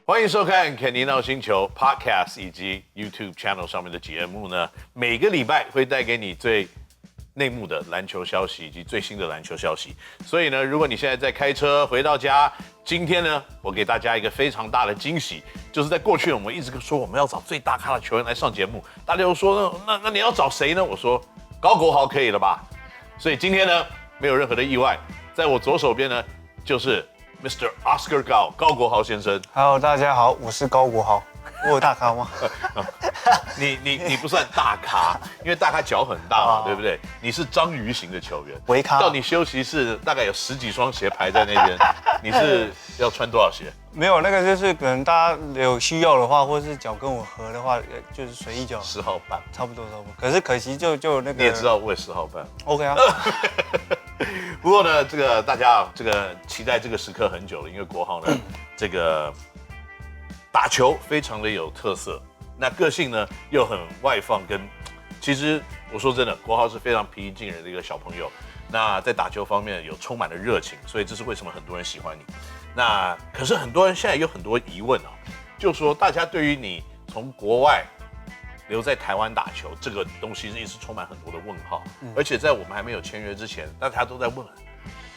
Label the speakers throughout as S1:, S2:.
S1: 欢迎收看肯尼闹星球 Podcast 以及 YouTube Channel 上面的节目呢，每个礼拜会带给你最内幕的篮球消息以及最新的篮球消息。所以呢，如果你现在在开车回到家，今天呢，我给大家一个非常大的惊喜，就是在过去我们一直说我们要找最大咖的球员来上节目，大家都说那你要找谁呢？我说高国豪可以了吧？所以今天呢，没有任何的意外，在我左手边呢就是 Mr. Oscar 高国豪先生。
S2: Hello， 大家好，我是高国豪。我有大咖吗？
S1: 你不算大咖，因为大咖脚很大嘛，对不对？你是章鱼型的球员，
S2: 微咖。
S1: 到你休息室大概有10几双鞋排在那边，你是要穿多少鞋？
S2: 没有，那个就是可能大家有需要的话，或是脚跟我合的话，就是随意脚。
S1: 10号半，
S2: 差不多。可是可惜就那个。
S1: 你也知道我也10号半。
S2: OK 啊。
S1: 不过呢，这个大家这个期待这个时刻很久了，因为国豪呢，这个打球非常的有特色，那个性呢又很外放，其实我说真的，国豪是非常平易近人的一个小朋友。那在打球方面有充满了热情，所以这是为什么很多人喜欢你。那可是很多人现在有很多疑问啊，就说大家对于你从国外留在台湾打球这个东西一直充满很多的问号，而且在我们还没有签约之前，大家都在问，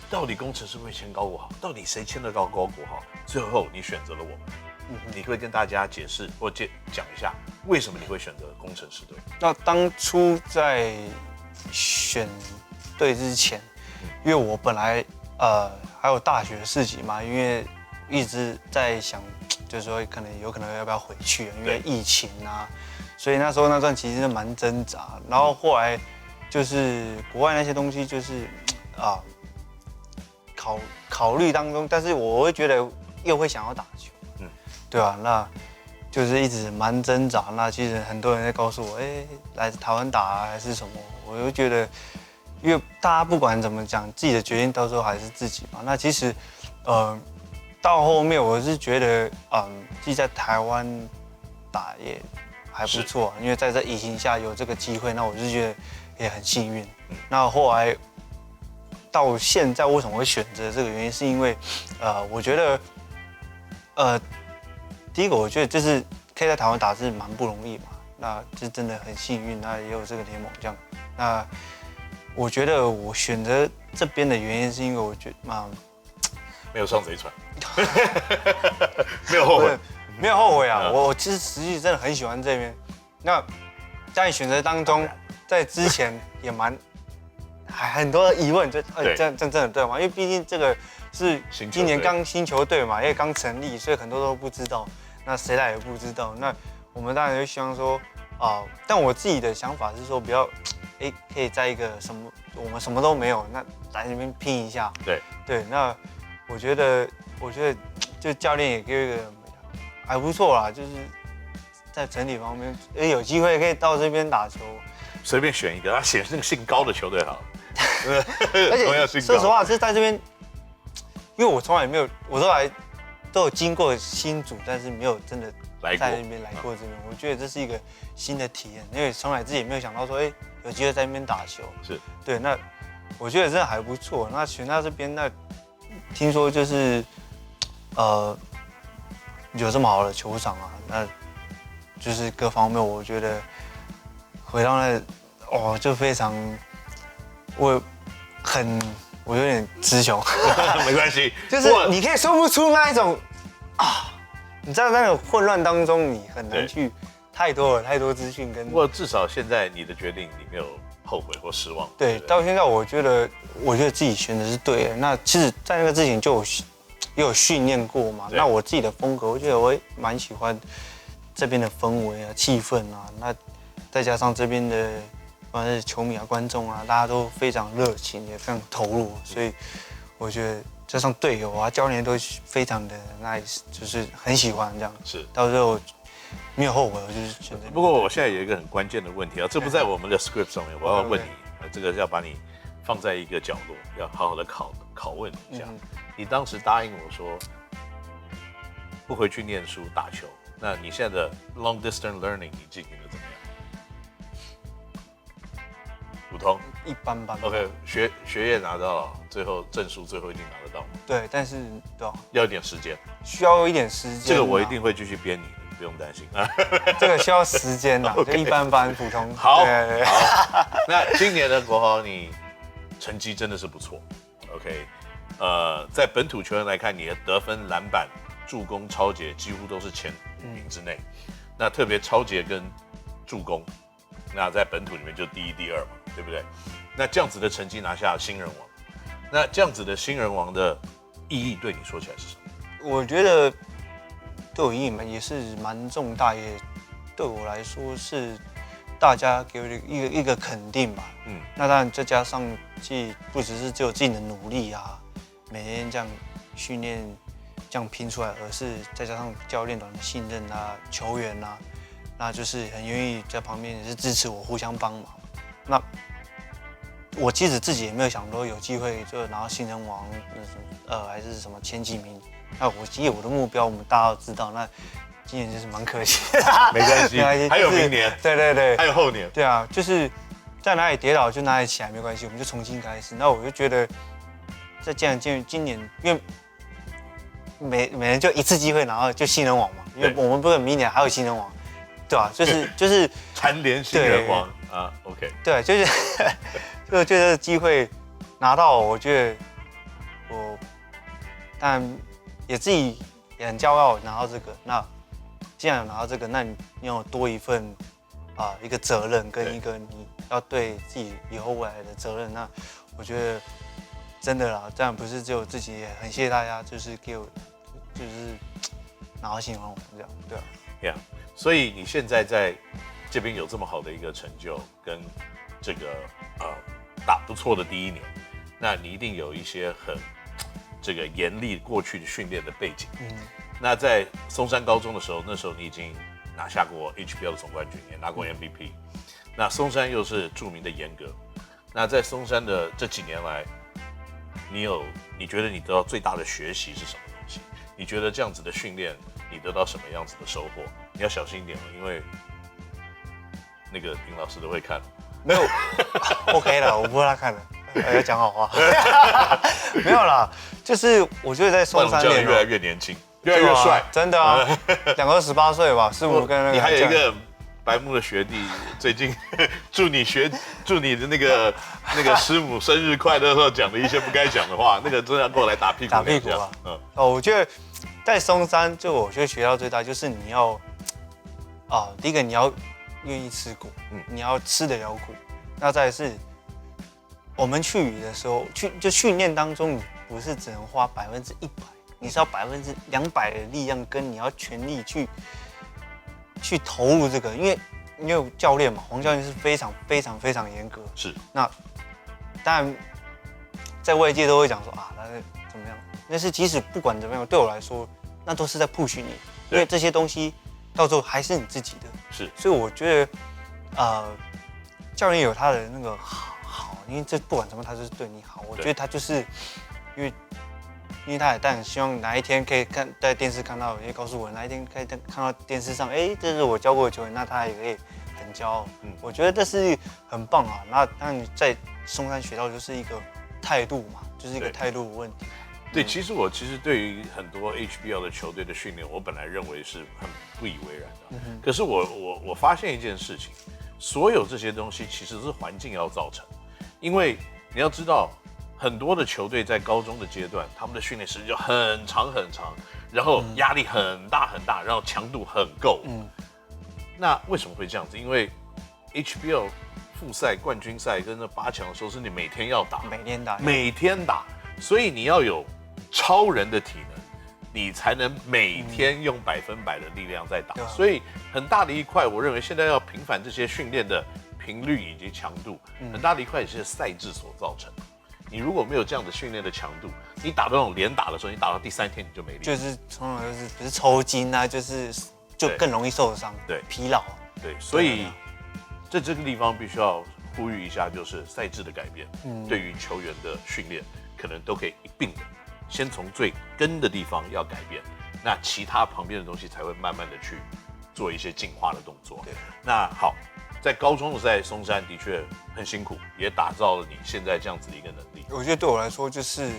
S1: 到底工程师会签高国豪？到底谁签得到高国豪？最后你选择了我们。你会跟大家解释或讲一下为什么你会选择工程师队？
S2: 那当初在选队之前，因为我本来还有大学的事情嘛，因为一直在想，就是说有可能要不要回去，因为疫情啊，所以那时候那段其实蛮挣扎。然后后来就是国外那些东西，就是考虑当中，但是我会觉得又会想要打球。对啊，那就是一直蛮挣扎。那其实很多人在告诉我，来台湾打啊，还是什么，我就觉得，因为大家不管怎么讲，自己的决定到时候还是自己嘛。那其实，到后面我是觉得，自己在台湾打也还不错，因为在这疫情下有这个机会，那我就觉得也很幸运。那后来到现在为什么会选择这个原因，是因为，我觉得，第一个，我觉得就是可以在台湾打是蛮不容易嘛，那这真的很幸运，那也有这个联盟这样。那我觉得我选择这边的原因是因为我觉得
S1: 没有上贼船，没有后悔，
S2: 没有后悔啊！我其实实际真的很喜欢这边。那在你选择当中，在之前也还很多疑问，这样真的对吗？因为毕竟这个是今年刚新球队嘛，也刚成立，所以很多都不知道。那谁来也不知道。那我们当然就希望说但我自己的想法是说，不要可以在一个我们什么都没有，那来这边拼一下。对，那我觉得就教练也给一个还不错啦，就是在整体方面，有机会可以到这边打球，
S1: 随便选一个，他选那个姓高的球队好了。
S2: 而且说实话，是在这边，因为我从来没有，我都有经过新竹，但是没有真的在那边来过这边。我觉得这是一个新的体验，因为从来自己也没有想到说，有机会在那边打球。
S1: 是
S2: 对，那我觉得真的还不错。那选到这边，那听说就是有这么好的球场啊，那就是各方面，我觉得回到那就非常，我有点词穷，
S1: 没关系，
S2: 就是你可以说不出那一种你在那个混乱当中，你很难去太多资讯跟。
S1: 不过至少现在你的决定你没有后悔或失望。
S2: 对，到现在我觉得自己选的是对的。那其实，在那个之前就有训练过嘛。那我自己的风格，我觉得我也蛮喜欢这边的氛围啊、气氛啊。那再加上这边的不管是球迷啊、观众啊，大家都非常热情，也非常投入，所以我觉得加上队友啊、教练都非常的 nice， 就是很喜欢这样。
S1: 是，
S2: 到时候没有后悔，我就是选择。
S1: 不过我现在有一个很关键的问题啊，这不在我们的 script 上面，我要问你，这个要把你放在一个角落，要好好的拷问一下。你当时答应我说不回去念书打球，那你现在的 long distance learning 你进行的怎么样？通。
S2: 一般般。
S1: OK， 学业拿到了，最后证书最后一定拿得到。
S2: 对，但是对吧？
S1: 要一点时间，
S2: 需要一点时间。
S1: 这个我一定会继续编你的，不用担心。
S2: 这个需要时间呐，就一般般普通。
S1: 好，好。那今年的国豪你成绩真的是不错。OK， 在本土球员来看，你的得分、篮板、助攻、抄截几乎都是前5名之内。那特别抄截跟助攻，那在本土里面就第1、第2嘛，对不对？那这样子的成绩拿下新人王，那这样子的新人王的意义对你说起来是什么？
S2: 我觉得对我意义也是蛮重大，也对我来说是大家给我一个肯定吧。那当然再加上不只是只有自己的努力啊，每天这样训练这样拼出来，而是再加上教练团的信任啊，球员啊，那就是很愿意在旁边也是支持我，互相帮忙。那我其实自己也没有想说有机会就拿到新人王，还是什么前几名。那其实我的目标我们大家都知道，那今年就是蛮可惜的。
S1: 没关系，还有明年，
S2: 对，
S1: 还有后年。
S2: 对啊，就是在哪里跌倒就哪里起来，没关系，我们就重新开始。那我就觉得，既然今年，因为每人就一次机会拿到就新人王嘛，因为我们不是明年还有新人王，对吧？就是
S1: 蝉联新人王啊 ，OK。
S2: 对，就是就这个机会拿到，我觉得我当然也自己也很骄傲拿到这个。那既然有拿到这个，那你有多一份一个责任跟一个你要对自己以后未来的责任。那我觉得真的啦，当然不是只有自己，也很谢谢大家，就是给我就是拿到新人王这样，对啊。
S1: Yeah， 所以你现在在这边有这么好的一个成就，跟这个打不错的第1年，那你一定有一些很这个严厉过去的训练的背景。那在松山高中的时候，那时候你已经拿下过 HBL 的总冠军，也拿过 MVP。那松山又是著名的严格。那在松山的这几年来，你觉得你得到最大的学习是什么东西？你觉得这样子的训练，你得到什么样子的收获？你要小心一点了，因为那个林老师都会看。
S2: 没有，OK 了，我不会他看的，要讲好话。没有啦，就是我觉得在松山练
S1: 越来越年轻，越来越帅，
S2: 真的啊，2个18岁吧，15跟那个。
S1: 你还有一个白木的学弟，最近祝你的那个师母生日快乐的时候讲了一些不该讲的话，那个真的要过来打屁股。
S2: 打屁股啊！我觉得在松山，我觉得学到最大就是你要第一个你要愿意吃苦，你要吃得了苦。那再来是，我们去的时候，就训练当中，你不是只能花100%，你是要200%的力量，跟你要全力去投入这个，因为教练嘛，黄教练是非常严格。是。那当然，在外界都会讲说那怎么样？但是即使不管怎么样，对我来说，那都是在 push 你，因为这些东西到最后还是你自己的。是。所以我觉得，教练有他的那个好，因为这不管什么，他就是对你好。我觉得他就是因为他也当然希望哪一天可以在电视看到，也告诉我哪一天可以看到电视上，这是我教过的球员，那他也可以很骄傲。我觉得这是很棒啊。那当然在松山学到就是一个态度嘛，就是一个态度的问题。
S1: 对，其实对于很多 HBL 的球队的训练，我本来认为是很不以为然的。可是我发现一件事情，所有这些东西其实是环境要造成，因为你要知道，很多的球队在高中的阶段，他们的训练时间就很长，然后压力很大，然后强度很够。那为什么会这样子？因为 HBL 复赛、冠军赛跟那8强的时候，是你每天要打，每天打，所以你要有超人的体能，你才能每天用100%的力量在打。所以很大的一块，我认为现在要平反这些训练的频率以及强度，很大的一块也是赛制所造成的。你如果没有这样的训练的强度，你打那种连打的时候，你打到第3天你就没力，
S2: 就是通常就是不是抽筋啊，就更容易受伤，对，疲劳。
S1: 对，所以在这个地方必须要呼吁一下，就是赛制的改变，对于球员的训练可能都可以一并的，先从最根的地方要改变，那其他旁边的东西才会慢慢的去做一些进化的动作。对，那好，在高中在松山的确很辛苦，也打造了你现在这样子的一个能力。
S2: 我觉得对我来说就是，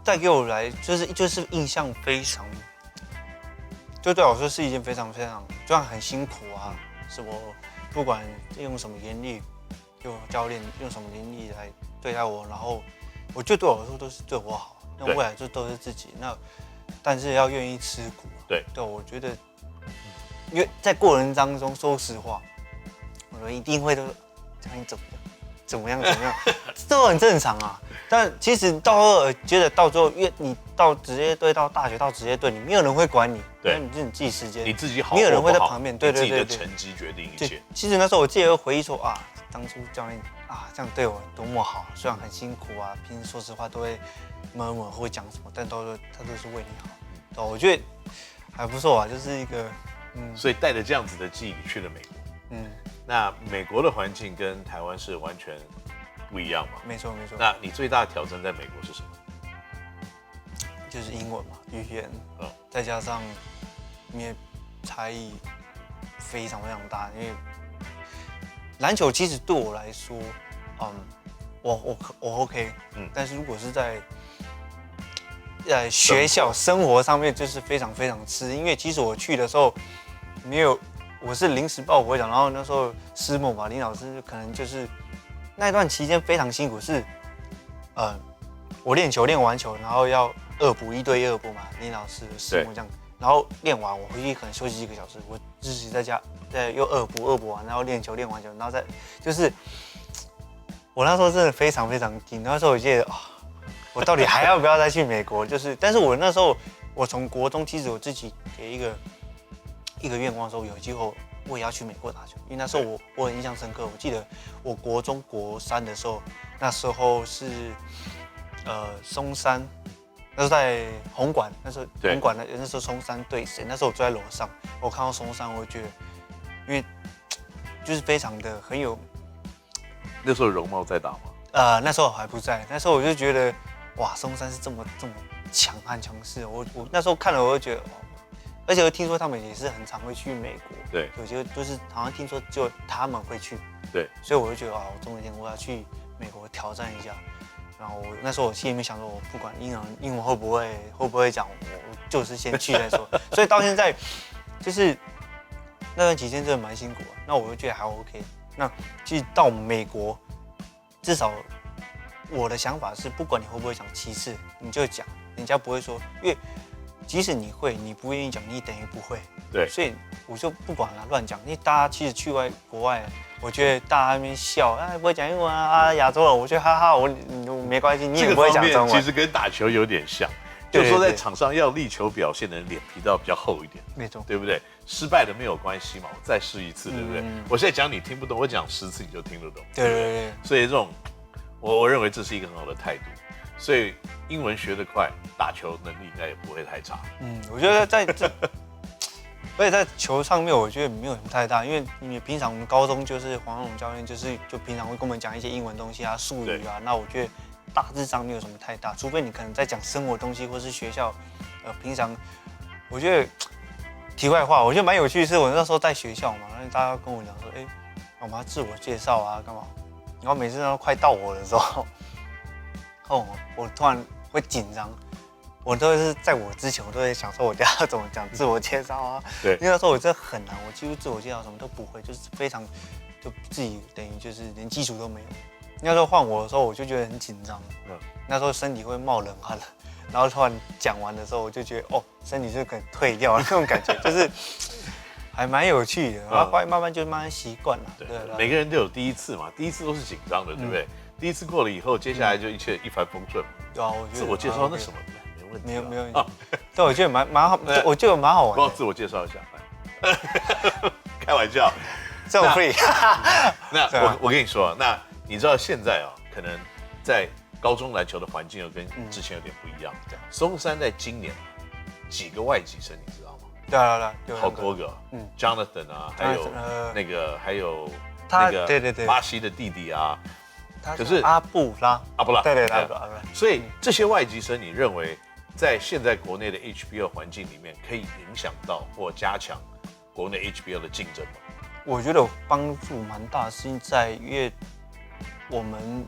S2: 带给我来就是印象非常，就对我来说是一件非常非常，就算很辛苦啊，是我不管用什么严厉，就教练用什么严厉来对待我，然后我觉得对我来说都是对我好，那未来就都是自己，那但是要愿意吃苦、啊。
S1: 对，
S2: 我觉得，因为在过程当中，说实话，我一定会都讲你怎么样，这都很正常啊。但其实觉得到最后，因为你到职业队、到大学、到职业队，你没有人会管你，
S1: 对，
S2: 你自己时间，
S1: 你自己好，
S2: 没有人会在旁边，对，
S1: 自己的成绩决定一切。
S2: 其实那时候我记得回忆说啊，当初教练啊这样对我多么好，虽然很辛苦啊，平时说实话都会默默会讲什么，但他都是为你好。对，我觉得还不错啊，就是一个
S1: 所以带着这样子的记忆，你去了美国。那美国的环境跟台湾是完全不一样嘛？
S2: 没错。
S1: 那你最大的挑战在美国是什么？
S2: 就是英文嘛，语言，再加上因为差异非常非常大，因为篮球其实对我来说，我 OK，但是如果是在学校生活上面，就是非常非常吃，因为其实我去的时候没有。我是临时抱佛脚，然后那时候师母嘛，林老师可能就是那段期间非常辛苦，是我练完球，然后要2补1对2补嘛，林老师师母这样，然后练完我回去可能休息1个小时，我自己在家又2补完，然后练完球，然后再就是我那时候真的非常非常紧，那时候我记得我到底还要不要再去美国？但是我那时候我从国中其实我自己给一个愿望的时候，有机会我也要去美国打球，因为那时候我很印象深刻。我记得我国中国3的时候，那时候是松山，那时候在红馆，那时候红馆那时候松山对谁？那时候我坐在楼上，我看到松山，我就觉得，因为就是非常的很有。
S1: 那时候容貌在打吗？
S2: 那时候我还不在，那时候我就觉得哇，松山是这么强悍强势。我那时候看了，我就觉得。而且我听说他们也是很常会去美国，
S1: 对，
S2: 有些就是好像听说就他们会去，
S1: 对，
S2: 所以我就觉得我终有一天我要去美国挑战一下。然后那时候我心里面想说，我不管英文会不会讲，我就是先去再说。所以到现在就是那段期间真的蛮辛苦的，那我就觉得还 OK。那其实到美国，至少我的想法是，不管你会不会讲其次，你就讲，人家不会说，因为。即使你会，你不愿意讲，你等于不会。
S1: 对，
S2: 所以我就不管了，乱讲。因为大家其实去国外，我觉得大家在那边笑，不会讲英文啊，亚洲人，我觉得哈哈，我没关系，你也不会讲中文。
S1: 其实跟打球有点像，就是说在场上要力求表现的人脸皮都要比较厚一点，
S2: 没错，
S1: 对不对？失败了没有关系嘛，我再试一次，对不对？我现在讲你听不懂，我讲10次你就听得懂。
S2: 对。
S1: 所以这种，我认为这是一个很好的态度。所以英文学得快，打球能力应该也不会太差。
S2: 我觉得而且在球上面，我觉得没有什么太大，因为你平常我们高中就是黄龙教练，就平常会跟我们讲一些英文东西啊、术语啊，那我觉得大致上没有什么太大，除非你可能在讲生活东西，或是学校，平常我觉得题外话，我觉得蛮有趣的是，我那时候在学校嘛，然后大家跟我讲说，我们要自我介绍啊，干嘛？然后每次都快到我的时候。我突然会紧张，我都是在我之前，我都会想说，我要怎么讲自我介绍啊？
S1: 对，
S2: 因为那时候我真的很难，我几乎自我介绍什么都不会，就是非常就自己等于就是连基础都没有。那时候换我的时候，我就觉得很紧张，那时候身体会冒冷汗，然后突然讲完的时候，我就觉得身体就可能退掉了那种感觉，就是还蛮有趣的。然后后来慢慢习惯了。
S1: 对，每个人都有第一次嘛，第一次都是紧张的，对不对？第一次过了以后，接下来就一切一帆风顺。
S2: 对啊，我觉得
S1: 自我介绍那什么没问题，
S2: 没有问题。对，我觉得蛮好，我觉得蛮好玩。
S1: 帮我自我介绍一下，开玩笑，
S2: 这么 free。
S1: 那我跟你说，那你知道现在可能在高中篮球的环境又跟之前有点不一样。松山在今年几个外籍生，你知道吗？
S2: 对，
S1: 好多个，Jonathan 啊，还有
S2: 对，
S1: 巴西的弟弟啊。
S2: 可是阿布拉，对，
S1: 所以这些外籍生，你认为在现在国内的 HBL 环境里面，可以影响到或加强国内 HBL 的竞争吗？
S2: 我觉得帮助蛮大，是在因为我们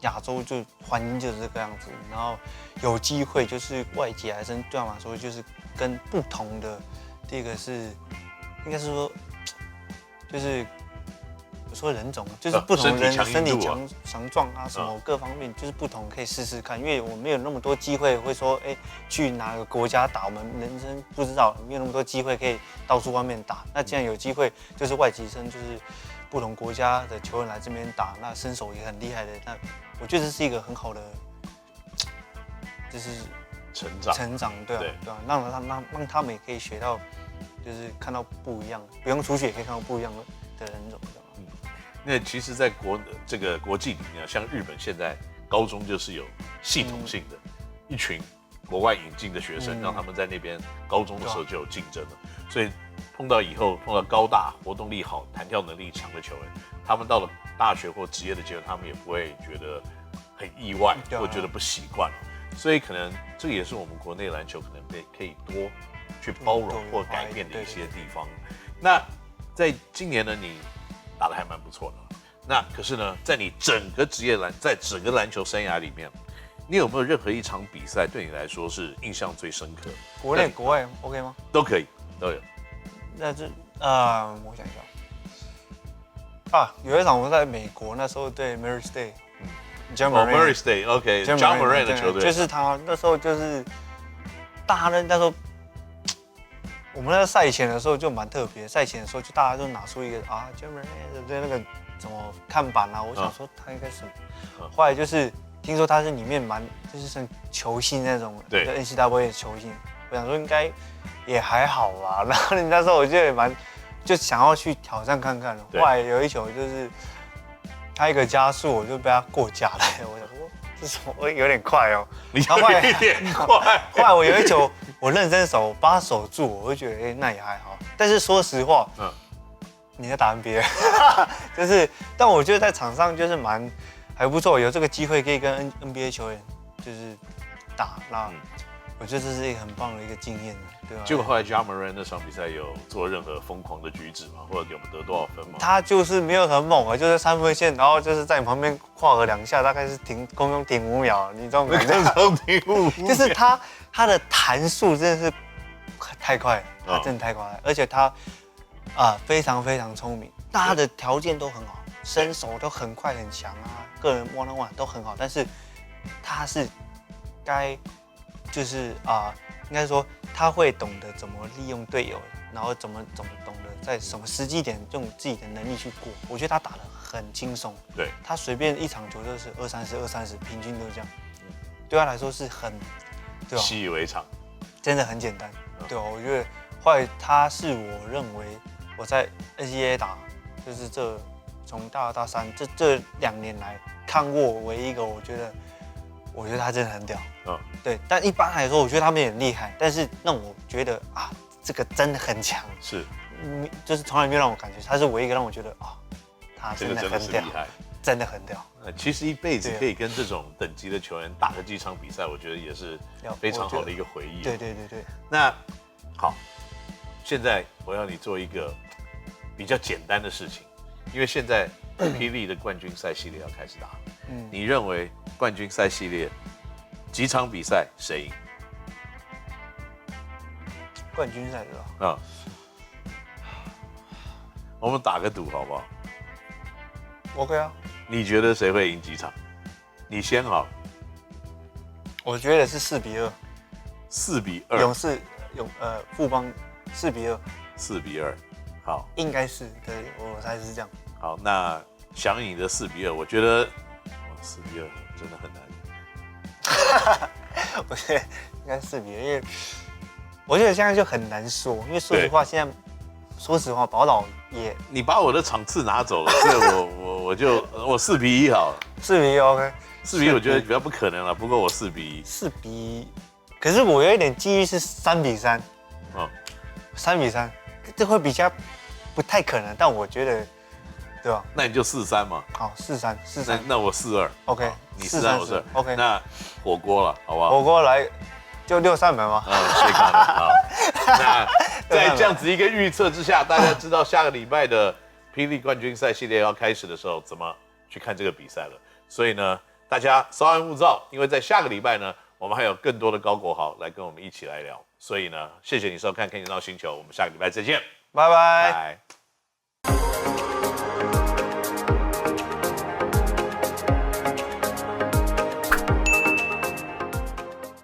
S2: 亚洲就环境就是这个样子，然后有机会就是外籍来生对我来说就是跟不同的，第一个是应该是说就是说人种，就是不同人身体强壮啊，什么各方面就是不同，可以试试看。因为我没有那么多机会会说，去哪个国家打，我们人生不知道，没有那么多机会可以到处外面打。那既然有机会，就是外籍生，就是不同国家的球员来这边打，那身手也很厉害的，那我觉得这是一个很好的，就是成长，对啊，让他们也可以学到，就是看到不一样，不用出去也可以看到不一样的人种。
S1: 那其实，在这个国际里面，像日本现在高中就是有系统性的一群国外引进的学生，让他们在那边高中的时候就有竞争了。所以碰到高大、活动力好、弹跳能力强的球员，他们到了大学或职业的阶段，他们也不会觉得很意外，或觉得不习惯。所以可能这也是我们国内篮球可能可以多去包容或改变的一些地方。那在今年呢，你打得还蛮不错的。那可是呢，在你整个在整个篮球生涯里面，你有没有任何一场比赛对你来说是印象最深刻？
S2: 国内国外 OK 吗？
S1: 都可以，都有。
S2: 那我想一下有一场我在美国，那时候对 Murray State，Murray
S1: State OK，John Moran 的球队，
S2: 就是他那时候就是大家那时候。我们那个赛前的时候就蛮特别，赛前的时候就大家都拿出一个John Moran 的那个什么看板啊，我想说他应该是什么，后来就是听说他是里面就是像球星那种，
S1: 对
S2: NCAA 的球星，我想说应该也还好吧。然后那时候我就想要去挑战看看，后来有一球就是他一个加速，我就被他过假了，我想说这什么，我有点快哦，
S1: 你有一点快。
S2: 后来我有一球。我认真把它守住，我会觉得那也还好。但是说实话，你在打 NBA， 就是，但我觉得在场上就是还不错，有这个机会可以跟 NBA 球员就是打，那我觉得这是一个很棒的一个经验，对吧？
S1: 结果后来 John Moran 那场比赛有做任何疯狂的举止吗？或者给我们得多少分吗？
S2: 他就是没有很猛啊，就是3分线，然后就是在你旁边跨个2下，大概是空中停5秒，你这种感觉。
S1: 空中停5秒。
S2: 就是他的弹速真的是太快了，他真的太快了，而且他非常非常聪明，他的条件都很好，身手都很快很强啊，个人 one on one 都很好，但是他是就是应该说他会懂得怎么利用队友，然后怎么懂得在什么时机点用自己的能力去过。我觉得他打得很轻松，
S1: 对，他
S2: 随便一场球就是230，平均都这样，对他来说是很，对吧？
S1: 习以为常，
S2: 真的很简单，对吧？我觉得后来他是我认为我在 NCAA 打，就是从大2、大3这2年来看过唯一一个我觉得他真的很屌，对。但一般来说，我觉得他们也很厉害，但是让我觉得这个真的很强，
S1: 是，
S2: 就是从来没有让我感觉他是唯一一个让我觉得他真的很屌，
S1: 厉害，
S2: 真的很屌。
S1: 其实一辈子可以跟这种等级的球员打个几场比赛，我觉得也是非常好的一个回忆。
S2: 对。
S1: 那好，现在我要你做一个比较简单的事情，因为现在霹雳的冠军赛系列要开始打。你认为冠军赛系列几场比赛谁赢？
S2: 冠军赛对吧？
S1: 我们打个赌好不好
S2: ？OK 啊。
S1: 你觉得谁会赢几场？你先好。
S2: 我觉得是4比2。
S1: 4比2。
S2: 勇士富邦4比2。
S1: 4比2。好。
S2: 应该是，对，我猜是这样。
S1: 好，那翔颖的4比2，我觉得4比2真的很难。
S2: 我觉得应该4比2，因为我觉得现在就很难说，因为说实话，现在说实话，宝岛也
S1: 你把我的场次拿走了，所以我4比1好了。
S2: 4比1 OK。
S1: 4比1我觉得比较不可能了，不过我4比1。
S2: 4比1，可是我有一点记忆是3比3。3比3，这会比较不太可能，但我觉得。对吧？
S1: 那你就4-3嘛。
S2: 好，4-3。
S1: 那我4-2。
S2: OK，
S1: 你4-3，我4-2。
S2: OK，
S1: 那火锅了，好不好？
S2: 火锅来就6-3门吗？
S1: 谁搞的？好。在这样子一个预测之下，大家知道下个礼拜的霹雳冠军赛系列要开始的时候，怎么去看这个比赛了。所以呢，大家稍安勿躁，因为在下个礼拜呢，我们还有更多的高国豪来跟我们一起来聊。所以呢，谢谢你收看《看见到星球》，我们下个礼拜再见，
S2: 拜拜。
S1: 拜。